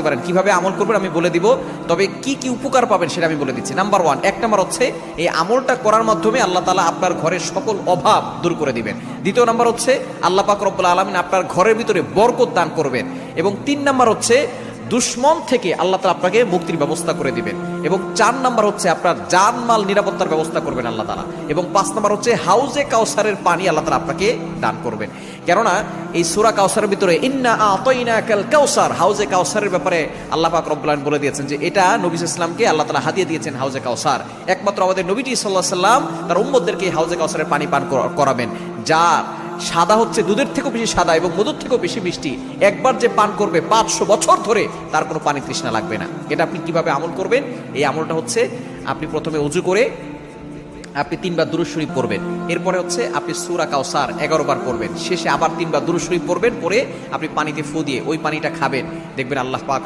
করতে পারেন। কিভাবে আমল করবেন আমি বলে দিব, তবে কি কি উপকার পাবেন সেটা আমি বলে দিচ্ছি। নাম্বার 1, 1 নাম্বার হচ্ছে এই আমলটা করার মাধ্যমে আল্লাহ তাআলা আপনার ঘরের সকল অভাব দূর করে দিবেন। দ্বিতীয় নাম্বার হচ্ছে আল্লাহ পাক রব্বুল আলামিন আপনার ঘরের ভিতরে বরকত দান করবেন। এবং 3 নাম্বার হচ্ছে দুশ্মন থেকে আল্লাহ তাআলা আপনাকে মুক্তির ব্যবস্থা করে দিবেন। এবং 4 নাম্বার হচ্ছে আপনার জানমাল নিরাপত্তার ব্যবস্থা করবেন আল্লাহ তাআলা। এবং 5 নাম্বার হচ্ছে হাউজে কাউসারের পানি আল্লাহ তাআলা আপনাকে দান করবেন। কেননা এই সূরা কাউসারের ভিতরে ইন্না আতাইনাকাল কাউসার, হাউজে কাউসারের ব্যাপারে আল্লাহ পাক রব্বুল আলামিন বলে দিয়েছেন যে এটা নবী সাল্লাল্লাহু আলাইহি ওয়াসাল্লামকে আল্লাহ তাআলা হাদিয়া দিয়েছেন হাউজে কাউসার। একমাত্র আমাদের নবীজি সাল্লাল্লাহু আলাইহি ওয়াসাল্লাম তার উম্মতদেরকে হাউজে কাউসারের পানি পান করাবেন, যা সাদা হচ্ছে দুধের থেকেও বেশি সাদা এবং মধুর থেকেও বেশি মিষ্টি। একবার যে পান করবে 500 বছর ধরে তার কোনো পানি তৃষ্ণা লাগবে না। এটা আপনি কিভাবে আমল করবেন? এই আমলটা হচ্ছে আপনি প্রথমে ওযু করে আপনি 3 বার দুরূদ শরীফ পড়বেন। এরপরে হচ্ছে আপনি সূরা কাউসার 11 বার পড়বেন। শেষে আবার 3 বার দুরূদ শরীফ পড়বেন, পরে আপনি পানিতে ফু দিয়ে ওই পানিটা খাবেন। দেখবেন আল্লাহ পাক